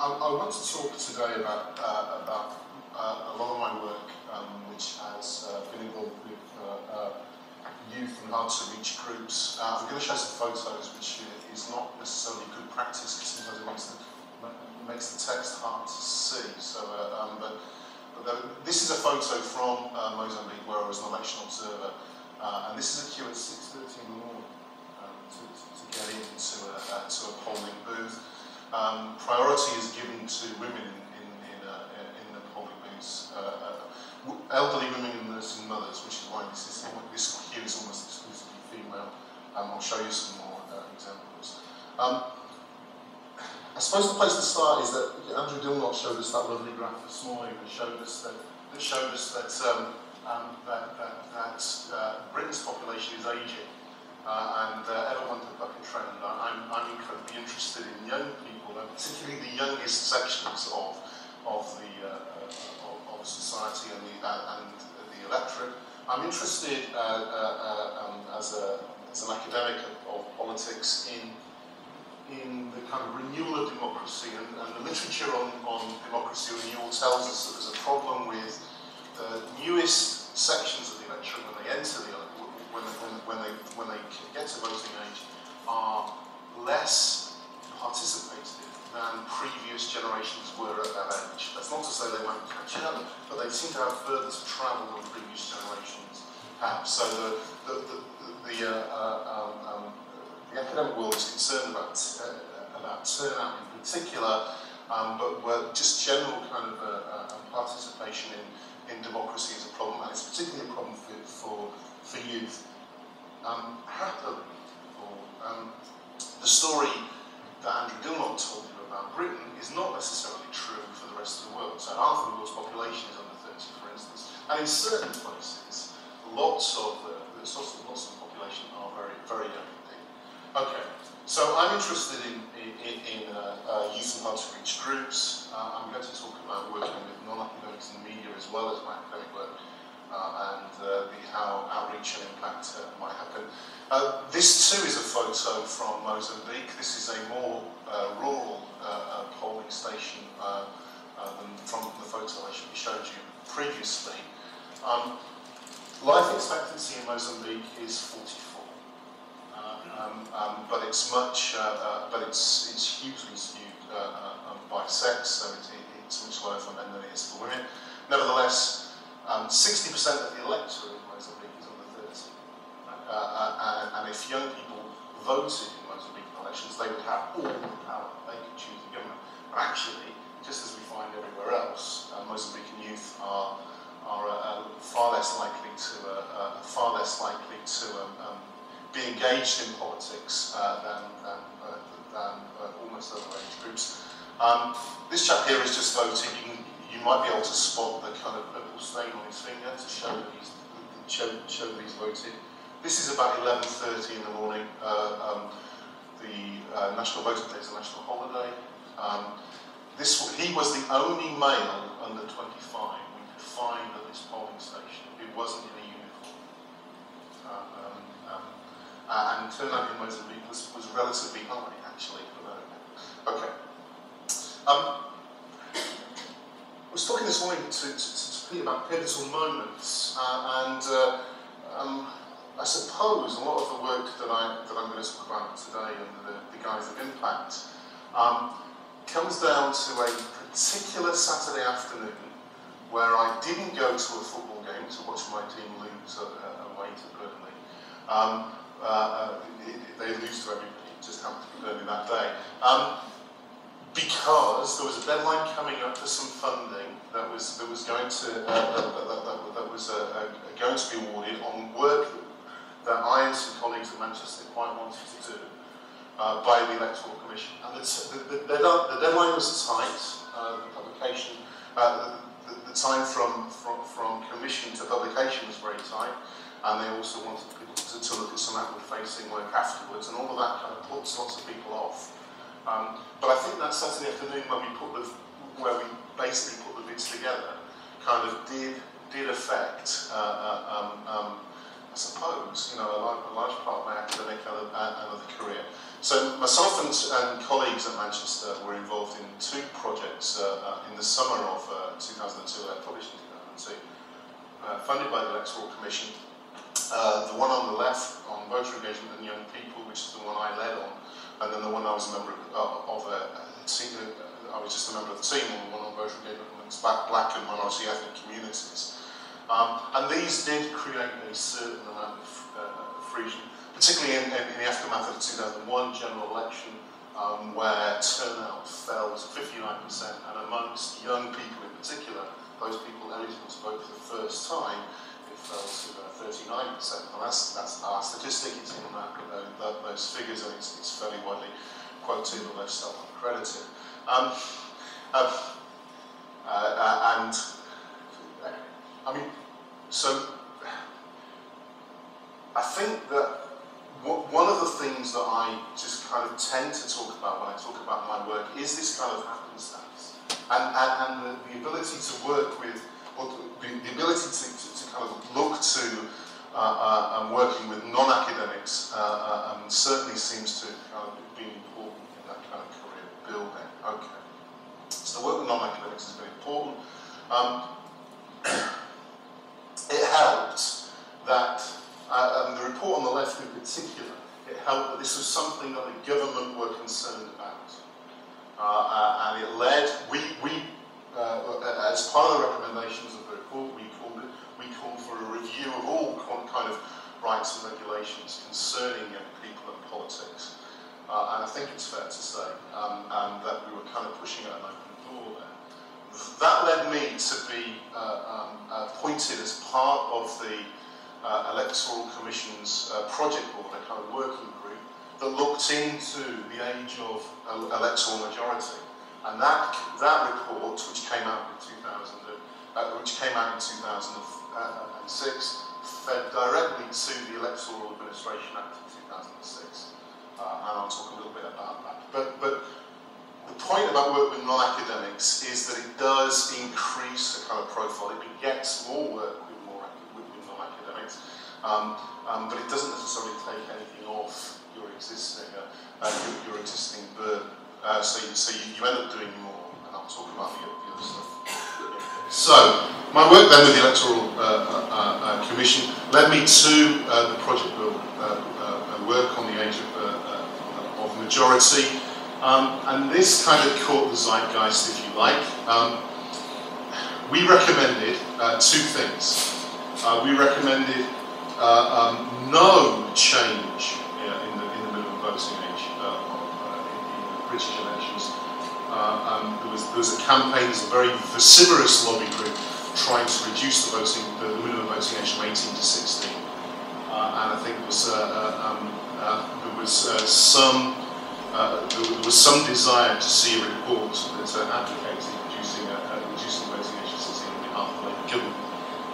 I want to talk today about a lot of my work, which has been involved with youth and hard-to-reach groups. I'm going to show some photos, which is not necessarily good practice because sometimes it makes the text hard to see. So, but this is a photo from Mozambique, where I was an election observer, and this is a queue at 6:30 in the morning to get into a polling booth. Priority is given to women in the polling booths, elderly women and nursing mothers, which is why this queue is almost exclusively female. I'll show you some more examples. I suppose the place to start is that Andrew Dilnott showed us that lovely graph this morning that showed us that Britain's population is ageing. Everyone can buck a trend. I'm incredibly interested in young people, and particularly the youngest sections of society and the electorate. I'm interested as an academic of politics in the kind of renewal of democracy, and the literature on democracy renewal tells us that there's a problem with the newest sections of the electorate when they enter the electorate. When they get to voting age, are less participative than previous generations were at that age. That's not to say they won't catch up, but they seem to have further to travel than previous generations have. So the academic world is concerned about turnout in particular, but just general kind of participation in democracy is a problem, and it's particularly a problem for youth. The story that Andrew Dilnott told you about Britain is not necessarily true for the rest of the world. So half of the world's population is under 30, for instance, and in certain places, lots of the population are very, very young indeed. Okay, so I'm interested in youth and hard-to-reach groups. I'm going to talk about working with non-academics in the media as well as my academic work. How outreach and impact might happen. This too is a photo from Mozambique. This is a more rural polling station than from the photo I showed you previously. Life expectancy in Mozambique is 44, but it's it's hugely skewed by sex, so it's much lower for men than it is for women. Nevertheless, 60% of the electorate in Mozambique is under 30. And if young people voted in Mozambique elections, they would have all the power. They could choose the government. But actually, just as we find everywhere else, Mozambican youth are far less likely to be engaged in politics than almost other age groups. This chap here is just voting. You might be able to spot the kind of purple stain on his finger to show that he's voted. This is about 11:30 in the morning. The National Voting Day is a national holiday. He was the only male under 25 we could find at this polling station. It wasn't in a uniform. And turnout in Mozambique was relatively high, actually. Okay. I was talking this morning to Pete about pivotal moments, and I suppose a lot of the work that I'm going to talk about today under the guise of impact comes down to a particular Saturday afternoon where I didn't go to a football game to watch my team lose away to Burnley. They lose to everybody, it just happened to be Burnley that day. Because there was a deadline coming up for some funding that was going to be awarded on work that I and some colleagues at Manchester quite wanted to do by the Electoral Commission. And the deadline was tight. The publication, the time from commission to publication was very tight, and they also wanted people to look at some outward-facing work afterwards, and all of that kind of puts lots of people off. But I think that Saturday afternoon where we basically put the bits together kind of did affect, I suppose, a large part of my academic and other career. So myself and colleagues at Manchester were involved in two projects in the summer of 2002, published in 2002, funded by the Electoral Commission. The one on the left on voter engagement and young people, which is the one I led on, and then the one I was a member of I was just a member of the team on the one on voter engagement amongst black and minority ethnic communities. And these did create a certain amount of friction, particularly in the aftermath of the 2001 general election, where turnout fell to 59%, and amongst young people in particular, those people eligible to vote for the first time, it fell to 39%. And that's our statistic. It's in those figures, and it's fairly widely quoted, although self-accredited. And I mean, so I think that one of the things that I just kind of tend to talk about when I talk about my work is this kind of happenstance, and the ability to work with, or the ability to kind of look to working with non-academics certainly seems to kind of be important in that kind of career building. Okay, so the work with non-academics has been important. It helped that the report on the left in particular, it helped that this was something that the government were concerned about. And it led, as part of the recommendations of the report, we called for a review of all kind of rights and regulations concerning young people and politics. And I think it's fair to say that we were kind of pushing at an open door there. That led me to be appointed as part of the Electoral Commission's project board, a kind of working group that looked into the age of electoral majority, and that report, which came out in 2006, fed directly to the Electoral Administration Act of 2006, and I'll talk a little bit about that. But the point about work with non-academics is that it does increase the kind of profile. It begets more work with non-academics, but it doesn't necessarily take anything off your existing burden. So you end up doing more, and I'll talk about the other stuff. So my work then with the Electoral Commission led me to the project work on the age of majority. And this kind of caught the zeitgeist, if you like. We recommended two things. We recommended no change in the minimum voting age in the British elections. There was a campaign, there's a very vociferous lobby group trying to reduce the minimum voting age from 18 to 16. And I think there was some desire to see a report that advocated reducing the voting age to 16 on behalf of the Labour government,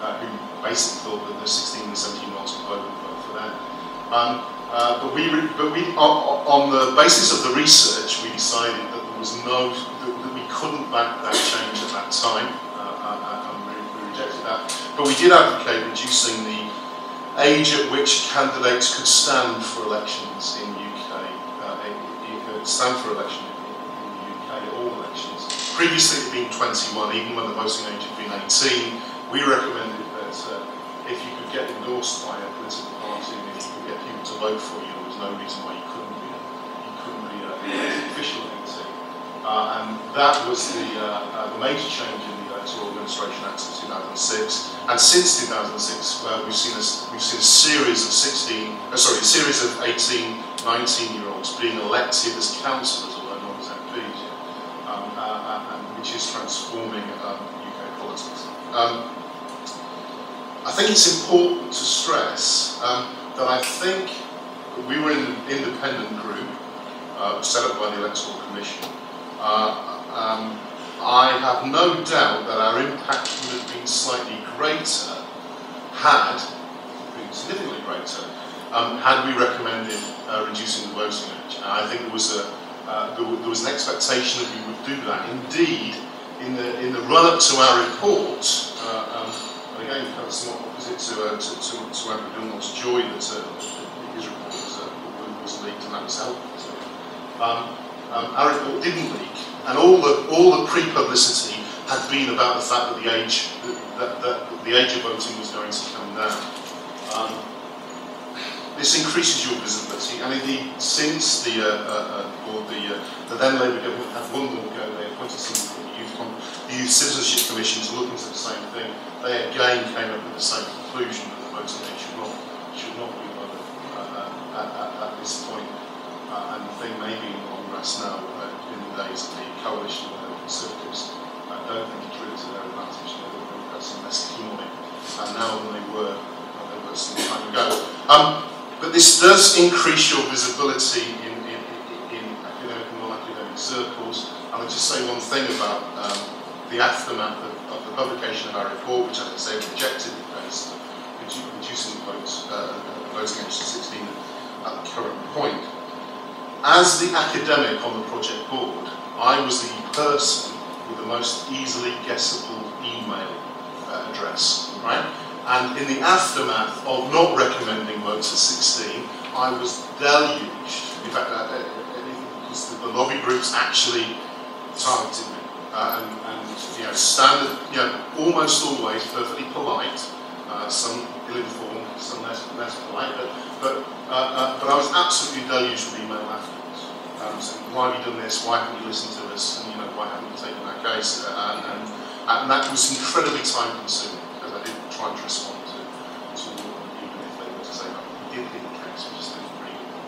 who basically thought that the 16 and 17-year-olds would vote for them. But we, on the basis of the research, we decided that there was that we couldn't back that change at that time, and we rejected that. But we did advocate reducing the age at which candidates could stand for elections in the UK. Stand for election in the UK, all elections. Previously it had been 21, even when the voting age had been 18. We recommended that if you could get endorsed by a political party and if you could get people to vote for you, there was no reason why you couldn't be official at 18. And that was the major change in the Electoral Administration Act of 2006. And since 2006, we've seen a series of 18, 19-year-olds being elected as councillors, although not as MPs, which is transforming UK politics. I think it's important to stress that I think we were in an independent group set up by the Electoral Commission. I have no doubt that our impact would have been slightly greater significantly greater, had we recommended reducing the voting age. I think there was an expectation that we would do that. Indeed, in the run-up to our report, and again, kind of somewhat opposite to Andrew Dunlop's joy that his report was leaked, and that was helpful to him. Our report didn't leak, and all the pre-publicity had been about the fact that the age of voting was going to come down. This increases your visibility, and indeed, since the then Labour government had one more go, they appointed something called the Youth Citizenship Commission to look into the same thing. They again came up with the same conclusion that the voting age should not be lowered at this point. And the thing may be in the long rest now in the days of the coalition of the Conservatives. I don't think it's really to their advantage. They were progressing less keen on it now than they were some time ago. But this does increase your visibility in academic and non-academic circles. I would just say one thing about the aftermath of the publication of our report, which, as I say, rejected the case, reducing the voting age to 16 at the current point. As the academic on the project board, I was the person with the most easily guessable email address, right? And in the aftermath of not recommending votes at 16, I was deluged. In fact, the lobby groups actually targeted me, and standard, almost always perfectly polite, some ill-informed, some less polite, but I was absolutely deluged with email afterwards. Saying, why have you done this? Why haven't you listened to us? And why haven't you taken that case? And that was incredibly time-consuming because I did try to respond to all of them, even if they were to say, no, we did hear the case, we just didn't agree with it.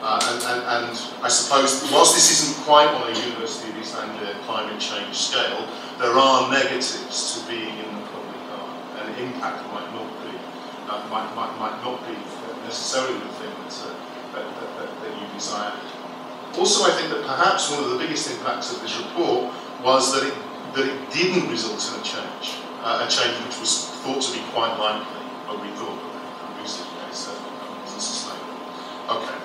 And I suppose, whilst this isn't quite on a University of East Anglia climate change scale, there are negatives to being in the public eye, and the impact might not be necessarily the thing that you desire. Also, I think that perhaps one of the biggest impacts of this report was that it didn't result in a change which was thought to be quite likely, but we thought that the research case wasn't sustainable. Okay.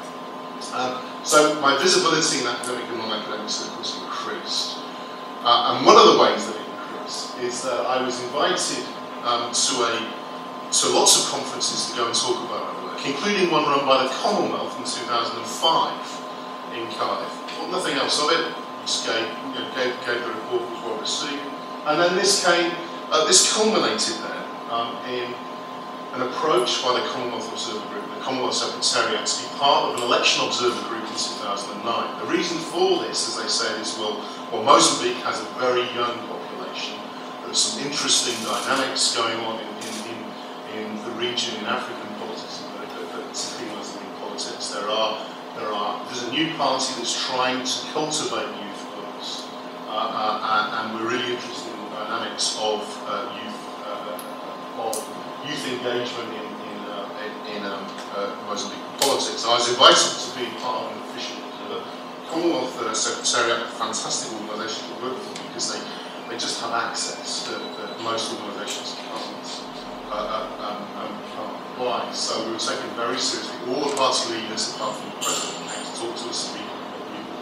So my visibility in academic and non-academic circles increased. And one of the ways that it increased is that I was invited to lots of conferences to go and talk about our work, including one run by the Commonwealth in 2005 in Cardiff. Well, nothing else of it. Just gave the report, was well received, and then this culminated then in an approach by the Commonwealth Observer Group, the Commonwealth Secretariat, to be part of an election observer group in 2009. The reason for this, as they said, is well, Mozambique has a very young population. There's some interesting dynamics going on in the region, in African politics, and particularly Mozambique politics. There's a new party that's trying to cultivate youth votes, and we're really interested in the dynamics of youth engagement in Mozambique politics. I was invited to be part of an official observer. Commonwealth Secretariat, a fantastic organisation to work for because they just have access that most organisations can't apply. So we were taken very seriously. All the party leaders, apart from the President, came to talk to us, the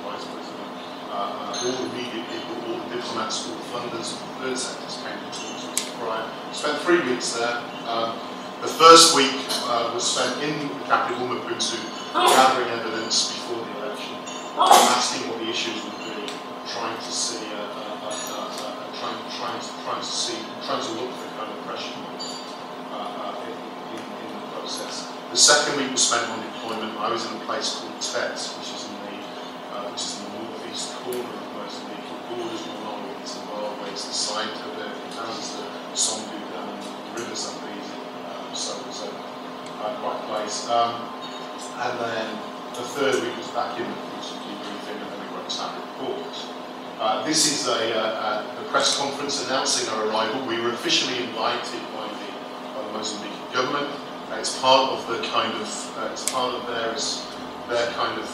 Vice President, all the media people, all the diplomats, all the funders, all the third sectors came to talk to us prior. Spent 3 weeks there. The first week was spent in the capital, Maputo, gathering evidence before the election, asking what the issues would be, trying to see, trying to look for kind of pressure points in the process. The second week was spent on deployment. I was in a place called Tet, which is in the northeast corner of Mozambique. It borders not long with Zimbabwe. It's the site of it. It houses the Sondu Dam and the River Zambezi. So it was quite a place. And then the third week was back in the debriefing, and then we wrote our report. This is a press conference announcing our arrival. We were officially invited by the Mozambique government. It's part of the kind of their kind of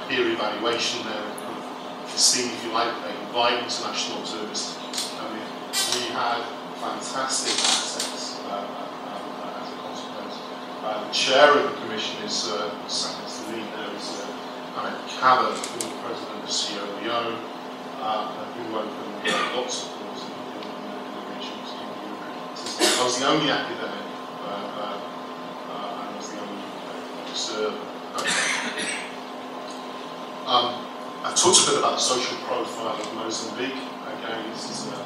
peer evaluation. Their kind of scheme, if you like. They invite international observers to come in. We had fantastic access as a consequence. The chair of the commission is sat next to me. There is Ahmed Kaba, the former president of Sierra Leone, who opened lots of doors in the region. I was the only academic. I was the only observer. I've talked a bit about the social profile of Mozambique. Again, this is another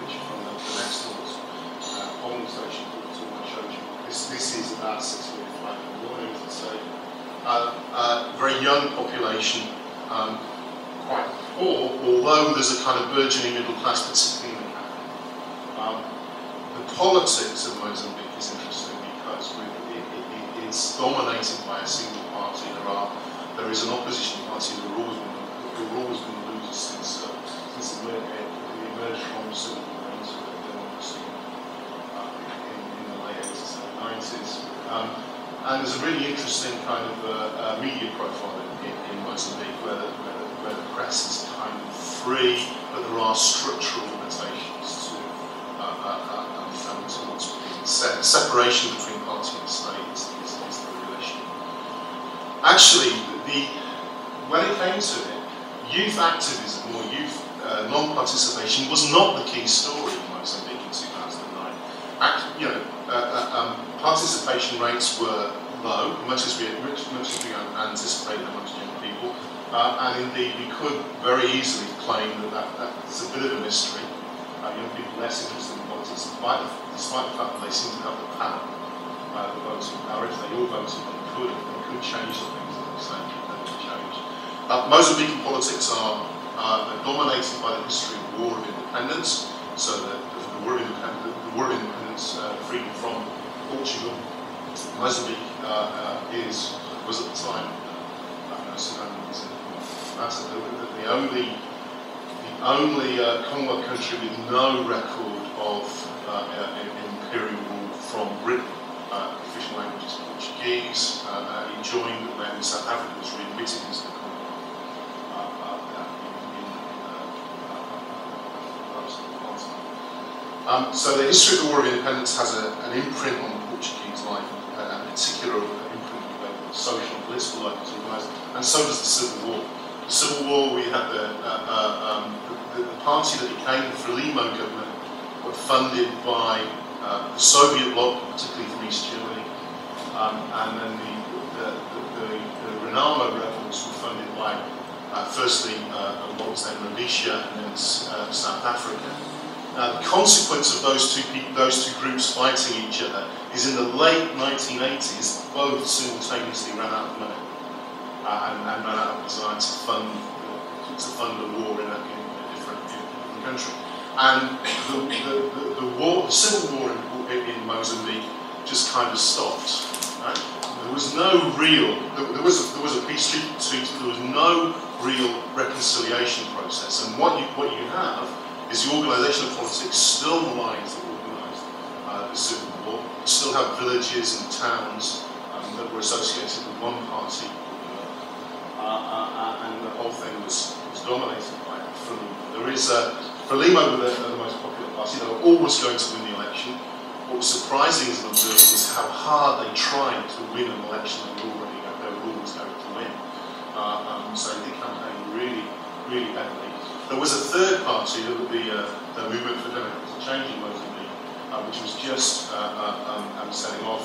picture from the next door's polling station that I showed you. This is about 6:45 in the morning, as I say. Very young population, quite poor, although there's a kind of burgeoning middle class, particularly in the capital. The politics of Mozambique is interesting because it's dominated by a single party. There is an opposition party that have always been the losers since it emerged from civil war into democracy in the late 80s and 90s. And there's a really interesting kind of media profile in Mozambique where the press is kind of free, but there are structural limitations to what's being said. Separation between party and state is the real issue. Actually, when it came to it, youth activism or youth non-participation was not the key story in Mozambique in 2009. Participation rates were low, much as we anticipated amongst young people, and indeed we could very easily claim that's a bit of a mystery. Young people less interested in politics, despite the fact that they seem to have the power, the voting power. If they all voted, they could change the things that they say they could change. Mozambican politics are dominated by the history of the War of Independence. So the War of Independence, freedom from Portugal. Mozambique was at the time the only Commonwealth country with no record of imperial rule from Britain. Official language is Portuguese. It joined when South Africa was readmitted into the Commonwealth. So the history of the War of Independence has an imprint on the Portuguese life, a particular imprint on the social and political life as organised, and so does the Civil War. The Civil War, we had the party that became the Frelimo government were funded by the Soviet bloc, particularly from East Germany, and then the Renamo rebels were funded by firstly what was then Rhodesia and then South Africa. Now, the consequence of those two groups fighting each other is in the late 1980s, both simultaneously ran out of money and ran out of desire to fund a war in a different country. And the civil war in Mozambique just kind of stopped. Right? There was no real. There was a peace treaty, but there was no real reconciliation process. And what you have is the organisation of politics still relies on organised the civil war. You still have villages and towns that were associated with one party, and the whole thing was dominated by Frelimo. There is Frelimo were the most popular party. They were always going to win the election. What was surprising as an observer was how hard they tried to win an election they were always going to win. So they did campaign really, really heavily. There was a third party, the Movement for Democratic Change in Mozambique, which was just setting off.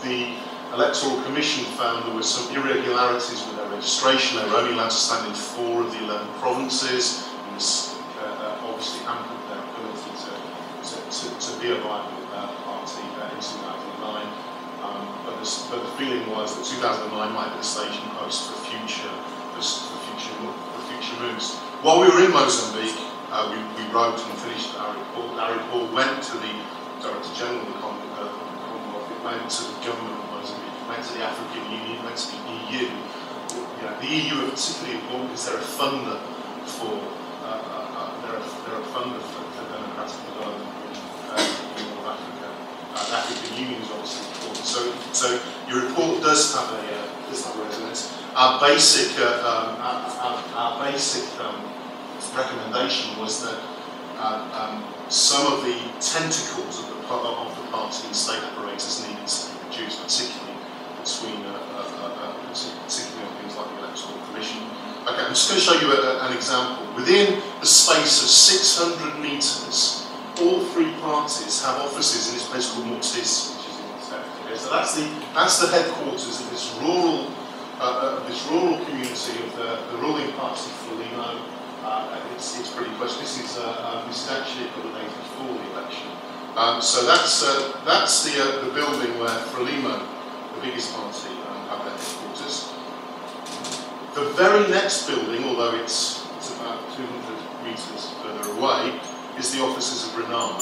The Electoral Commission found there were some irregularities with their registration. They were only allowed to stand in 4 of the 11 provinces. It was obviously hampered their ability to be a viable party in 2009. But the feeling was that 2009 might be the staging post for future moves. While we were in Mozambique, we wrote and finished our report. Our report went to the Director General of the Commonwealth, it went to the government of Mozambique, it went to the African Union, it went to the EU. The EU are particularly important because they're a funder for democratic development in North Africa. The African Union is obviously important. So your report does have a resonance. Our basic recommendation was that some of the tentacles of the party and state apparatus needed to be reduced, particularly on things like the Electoral Commission. Okay, I'm just going to show you an example. Within the space of 600 metres, all 3 parties have offices in this place called Mortis, which is in the south. Okay, so that's the headquarters of this rural this rural community of the ruling party Fellowe. It's pretty close. This is actually a couple of days before the election. So that's the building where Frelimo, the biggest party, have their headquarters. The very next building, although it's about 200 metres further away, is the offices of Renamo,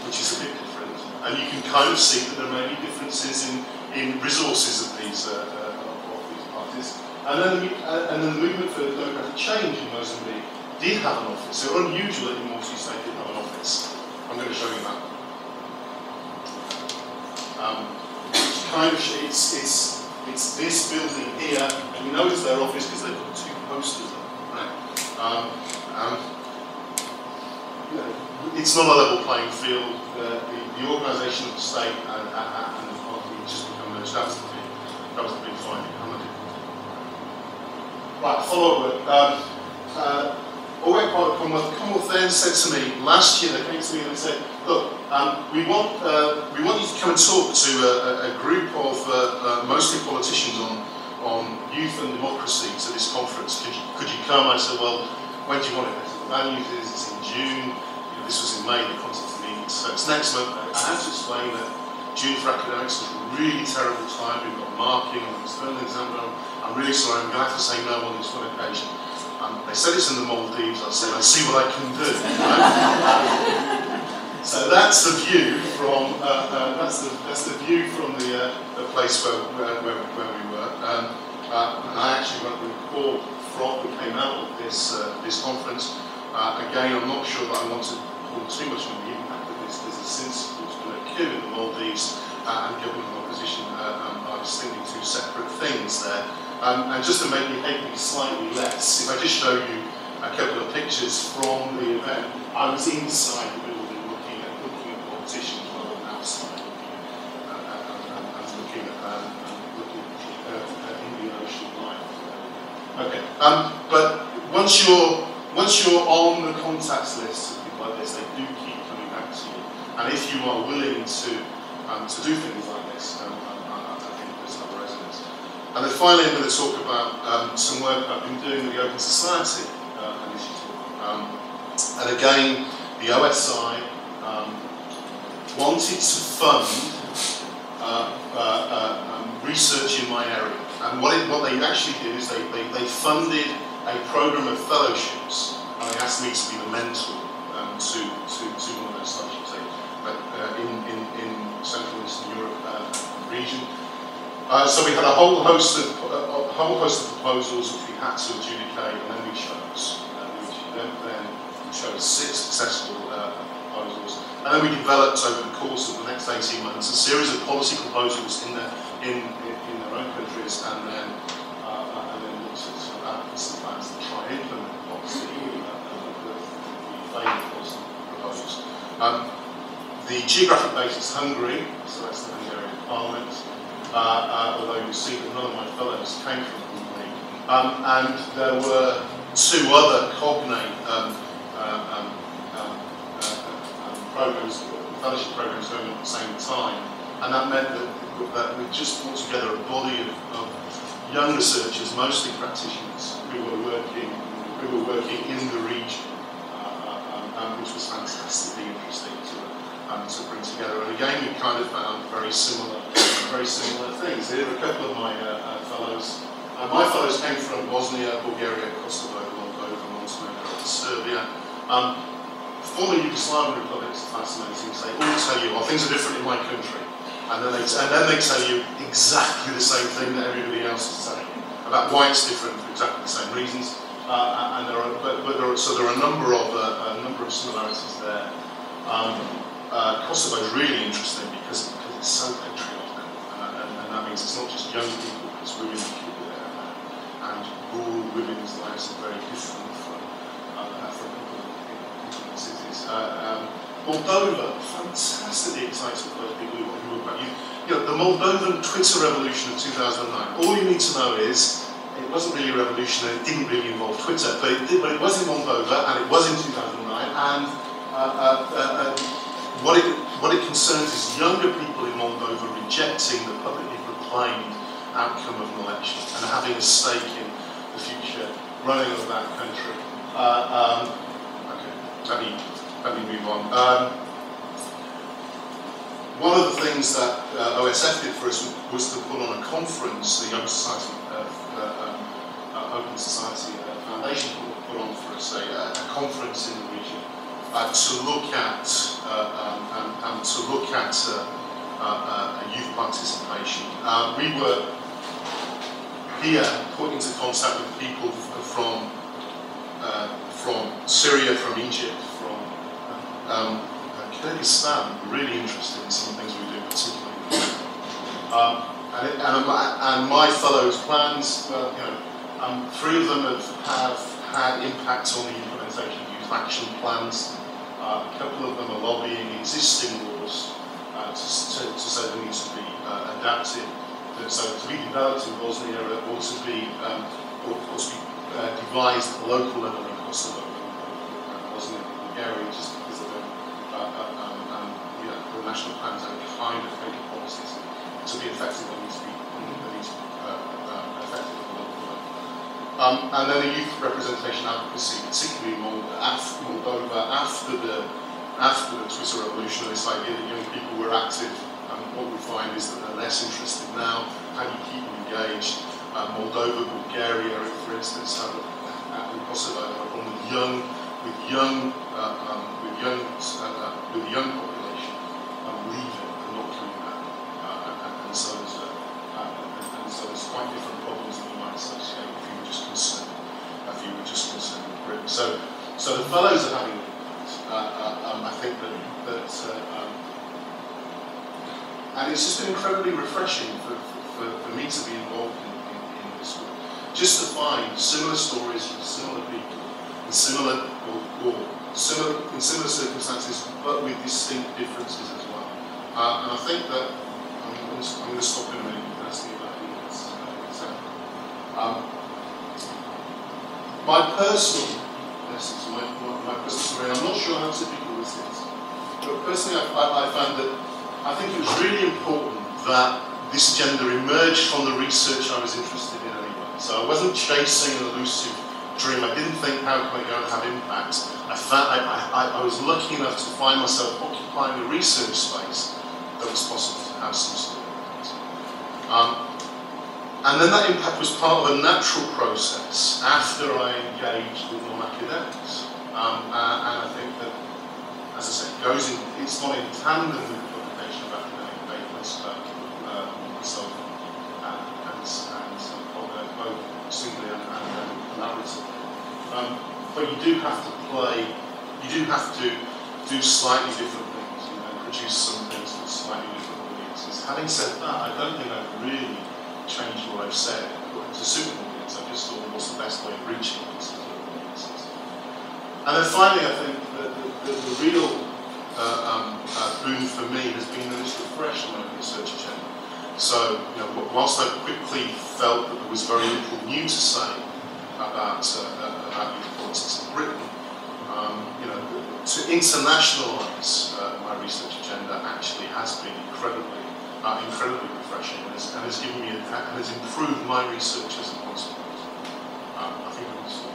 which is a bit different. And you can kind of see that there may be differences in resources of these parties. And then the movement for democratic change in Mozambique did have an office. It was unusual that in multi-state did have an office. I'm going to show you that. It's this building here, and you know it's their office because they've got two posters up, right? You know, it's not a level playing field. The organisation of the state and the party just become merged. That was the big finding. Right, follow up. Already part of the Commonwealth. The Commonwealth then said to me last year. They came to me and they said, "Look, we want you to come and talk to a group of mostly politicians on youth and democracy to this conference. Could you come?" I said, "Well, when do you want it?" They said, "The value is it's in June. You know, this was in May. The conference meeting, so it's next month." I had to explain that June for academics is a really terrible time. We've got marking and external exam. I'm really sorry. I'm going to have to say no on this one occasion. They said it's in the Maldives. I said, "I see what I can do." Right? So that's the view from that's the view from the place where we were. And I actually wrote a report that came out of this conference. Again, I'm not sure that I want to pull too much on the impact of this. There's a since there's been a coup in the Maldives and government and opposition are distinctly two separate things there. And just to make me hate me slightly less, if I just show you a couple of pictures from the event, I was inside the building looking at politicians rather than outside, and looking at Indian Ocean life. Okay, but once you're on the contacts list of people like this, they do keep coming back to you. And if you are willing to do things like this, and then finally, I'm going to talk about some work I've been doing with the Open Society Initiative. And again, the OSI wanted to fund research in my area. And what they actually did is they funded a program of fellowships, and they asked me to be the mentor to one of those fellowships in Central and Eastern Europe region. So we had a whole host of proposals which we had to adjudicate, and then we chose. We chose 6 successful proposals, and then we developed over the course of the next 18 months a series of policy proposals in their own countries, and then looked at some plans to try and implement policy the failed policy proposals. The geographic base is Hungary, so that's the Hungarian Parliament. Although you'll see that none of my fellows came from Hungary. And there were 2 other cognate programs, fellowship programs going on at the same time. And that meant that we just brought together a body of young researchers, mostly practitioners, who were working in the region, which was fantastically interesting to bring together. And again, we kind of found very similar things. Here are a couple of my fellows. My fellows came from Bosnia, Bulgaria, Kosovo, Moldova, Montenegro, and Serbia. Former Yugoslavian republics are fascinating. They all tell you, "Oh, things are different in my country," and then they tell you exactly the same thing that everybody else is saying about why it's different for exactly the same reasons. And there are a number of similarities there. Kosovo is really interesting because it's so patriotic, and that means it's not just young people, it's women and people there, and rural women's lives are very different from people in cities. Moldova, fantastically exciting for those people who were about you. You know, the Moldovan Twitter revolution of 2009. All you need to know is it wasn't really a revolution, and it didn't really involve Twitter, but it was in Moldova, and it was in 2009, and what it concerns is younger people in Moldova rejecting the publicly proclaimed outcome of an election and having a stake in the future running of that country. Okay, let me move on. One of the things that OSF did for us was to put on a conference. The Open Society Foundation put on for us a conference in the region to look at youth participation. We were here put into contact with people from Syria, from Egypt, from Kyrgyzstan. We're really interested in some of the things we do, particularly. And my fellows' plans, well, you know, 3 of them have had impact on the implementation of youth action plans. A couple of them are lobbying existing laws to say they need to be adapted, so to be developed in Bosnia, or to be devised at the local level in Kosovo, Bosnia and Bulgaria, just because of the national plans and kind of fake policies to be effective. They need to be effective at the local level. And then the youth representation advocacy, particularly in Moldova, after the Twitter revolution, this idea that young people were active. What we find is that they're less interested now. How do you keep them engaged? Moldova, Bulgaria, for instance, and Kosovo have a problem with young population leaving and not coming back, and so there's quite different problems that you might associate if you were just concerned with Britain. So the fellows are having an impact. I think that and it's just been incredibly refreshing for me to be involved in this work. Just to find similar stories from similar people in similar circumstances, but with distinct differences as well. And I think that I'm going to stop in a minute and ask you about example. My personal story, and I'm not sure how typical this is, but personally I found that I think it was really important that this agenda emerged from the research I was interested in anyway. So I wasn't chasing an elusive dream. I didn't think, how can I go and have impact? I was lucky enough to find myself occupying a research space that was possible to have some sort of impact. And then that impact was part of a natural process after I engaged with non-academics. And I think that, as I say, it's not in tandem with the publication of academic papers, but both singly and collaboratively. But you do have to do slightly different things, produce some things for slightly different audiences. Having said that, I don't think I've really changed what I've said to suit an audience. I just thought what's the best way of reaching these audiences. And then finally, I think that the real boon for me has been that it's refreshed my research agenda. So, whilst I quickly felt that there was very little new to say about youth politics in Britain, to internationalise my research agenda actually has been incredibly refreshing, and has given me and has improved my research as a consequence. I think it was.